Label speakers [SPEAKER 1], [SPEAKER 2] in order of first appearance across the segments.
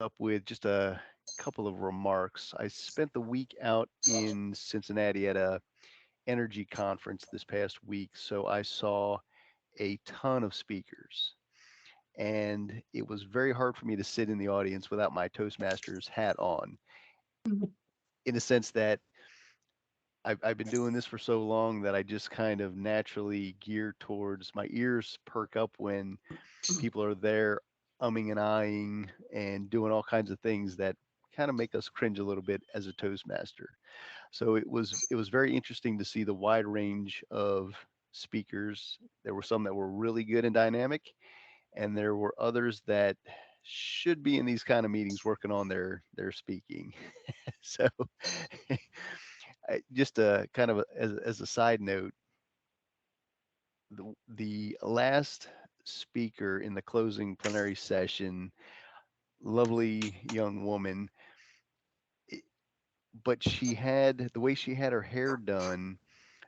[SPEAKER 1] up with just a couple of remarks. I spent the week out in Cincinnati at a energy conference this past week, so I saw a ton of speakers. And it was very hard for me to sit in the audience without my Toastmasters hat on, in the sense that I've been doing this for so long that I just kind of naturally gear towards my ears perk up when people are there umming and ahhing and doing all kinds of things that kind of make us cringe a little bit as a Toastmaster. So it was very interesting to see the wide range of speakers. There were some that were really good and dynamic, and there were others that should be in these kind of meetings working on their speaking. So just a kind of as a side note, the last speaker in the closing plenary session, lovely young woman, i- but she had the way she had her hair done.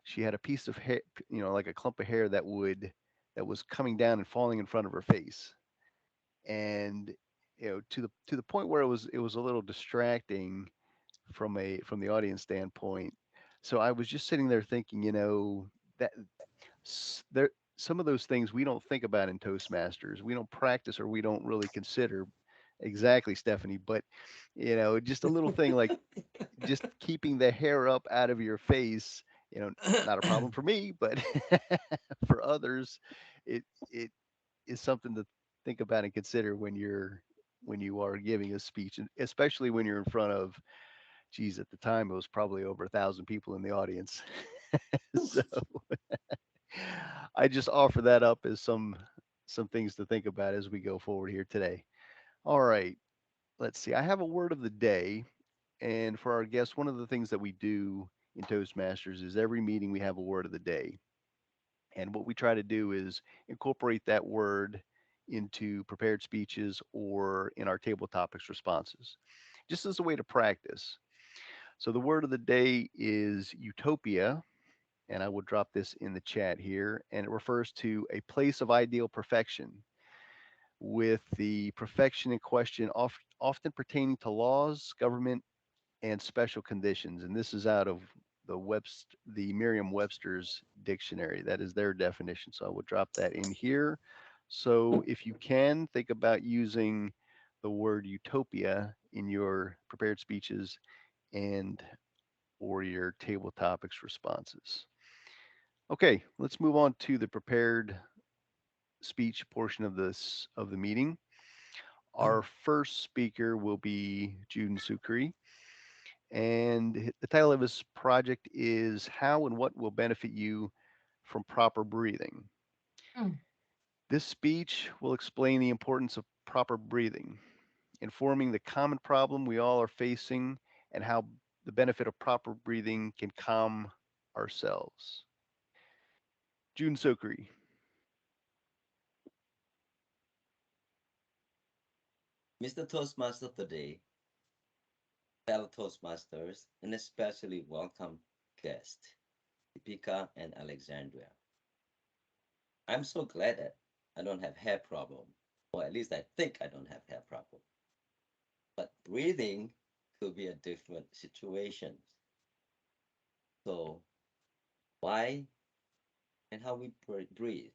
[SPEAKER 1] She had a piece of hair, like a clump of hair that was coming down and falling in front of her face, and to the point where it was a little distracting from the audience standpoint. So I was just sitting there thinking, that there some of those things we don't think about in Toastmasters. We don't practice or we don't really consider. Exactly, Stephanie. But just a little thing like just keeping the hair up out of your face, not a problem for me, but for others, it it is something to think about and consider when you are giving a speech, and especially when you're in front of, geez, at the time it was probably over 1,000 people in the audience. So I just offer that up as some things to think about as we go forward here today. All right, let's see. I have a word of the day, and for our guests, one of the things that we do in Toastmasters is every meeting we have a word of the day. And what we try to do is incorporate that word into prepared speeches or in our table topics responses, just as a way to practice. So the word of the day is utopia, and I will drop this in the chat here, and it refers to a place of ideal perfection, with the perfection in question often pertaining to laws, government, and special conditions. And this is out of the Merriam-Webster's dictionary. That is their definition. So I will drop that in here. So if you can think about using the word utopia in your prepared speeches and or your table topics responses. Okay, let's move on to the prepared speech portion of the meeting. Our first speaker will be Juden Sukri, and the title of his project is "How and What Will Benefit You from Proper Breathing."
[SPEAKER 2] Mm.
[SPEAKER 1] This speech will explain the importance of proper breathing, informing the common problem we all are facing, and how the benefit of proper breathing can calm ourselves. Juden Sukri.
[SPEAKER 3] Mr. Toastmaster today, fellow Toastmasters, and especially welcome guests, Deepika and Alexandria. I'm so glad that I don't have hair problem, or at least I think I don't have hair problem. But breathing could be a different situation. So why and how we breathe?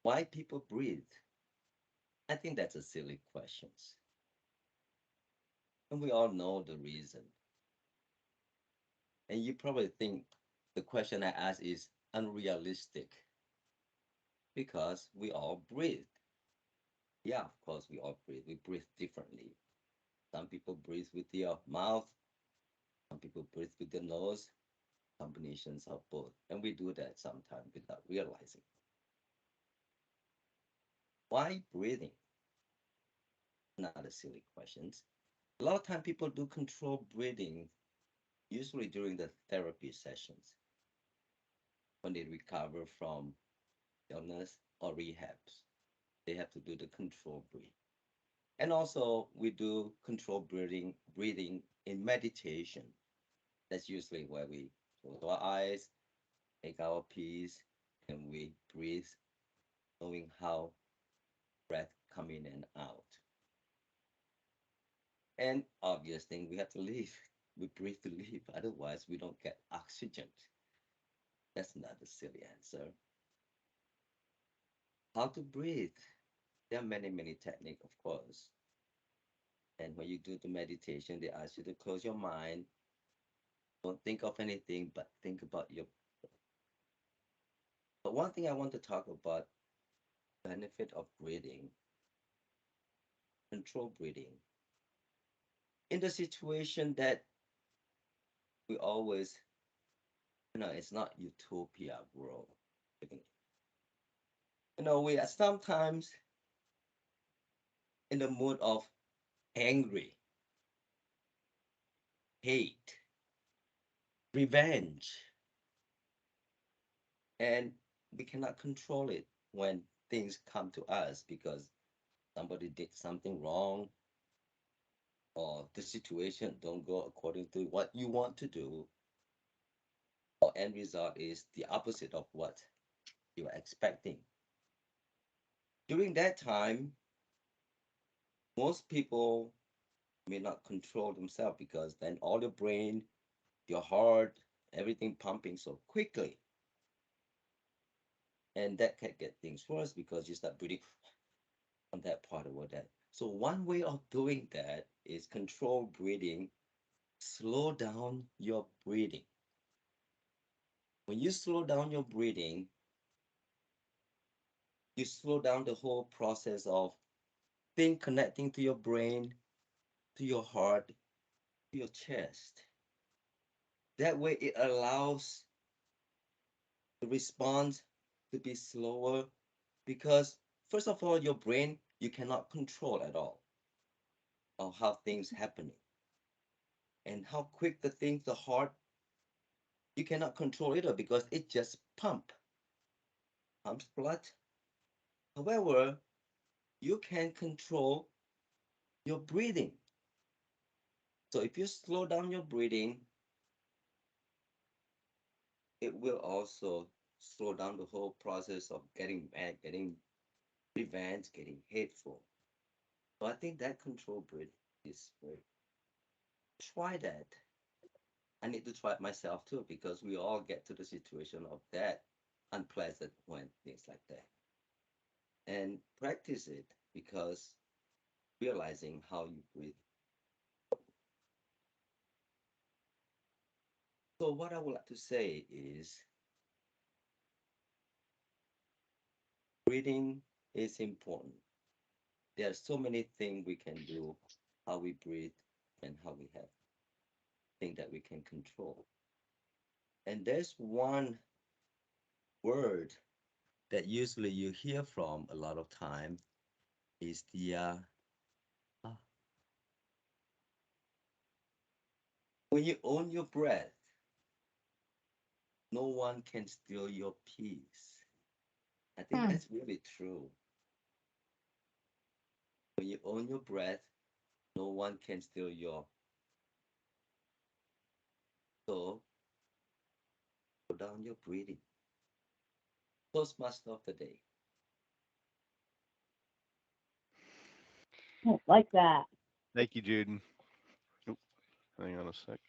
[SPEAKER 3] Why people breathe? I think that's a silly question. And we all know the reason. And you probably think the question I ask is unrealistic because we all breathe. Yeah, of course, we all breathe. We breathe differently. Some people breathe with their mouth, some people breathe with their nose, combinations of both. And we do that sometimes without realizing. Why breathing? Not a silly question. A lot of time people do control breathing, usually during the therapy sessions when they recover from illness or rehabs. They have to do the control breathing. And also we do control breathing in meditation. That's usually where we close our eyes, take our peace, and we breathe, knowing how breath come in and out. And obvious thing, we have to live. We breathe to live. Otherwise, we don't get oxygen. That's not a silly answer. How to breathe? There are many, many techniques, of course. And when you do the meditation, they ask you to close your mind. Don't think of anything, but think about your. But one thing I want to talk about, benefit of breathing, control breathing. In the situation that we always, it's not utopia world. We are sometimes in the mood of angry, hate, revenge, and we cannot control it when things come to us because somebody did something wrong or the situation don't go according to what you want to do, or end result is the opposite of what you are expecting. During that time, most people may not control themselves because then all your brain, your heart, everything pumping so quickly. And that can get things worse because you start breathing on that part or that. So one way of doing that is control breathing, slow down your breathing. When you slow down your breathing, you slow down the whole process of thing connecting to your brain, to your heart, to your chest. That way it allows the response to be slower because first of all, your brain you cannot control at all of how things happening and how quick the things, the heart, you cannot control it because it just pumps blood. However, you can control your breathing. So if you slow down your breathing, it will also slow down the whole process of getting mad, getting revenge, getting hateful. So I think that control breathing is very. Try that. I need to try it myself too because we all get to the situation of that unpleasant when things like that. And practice it because realizing how you breathe. So what I would like to say is breathing is important. There are so many things we can do, how we breathe and how we have things that we can control. And there's one word that usually you hear from a lot of time is the uh, when you own your breath, no one can steal your peace. I think
[SPEAKER 2] Hmm.
[SPEAKER 3] that's really true. When you own your breath, no one can steal your soul. Slow down your breathing. Toastmaster of the day.
[SPEAKER 2] Like that.
[SPEAKER 1] Thank you, Juden. Oop, hang on a sec.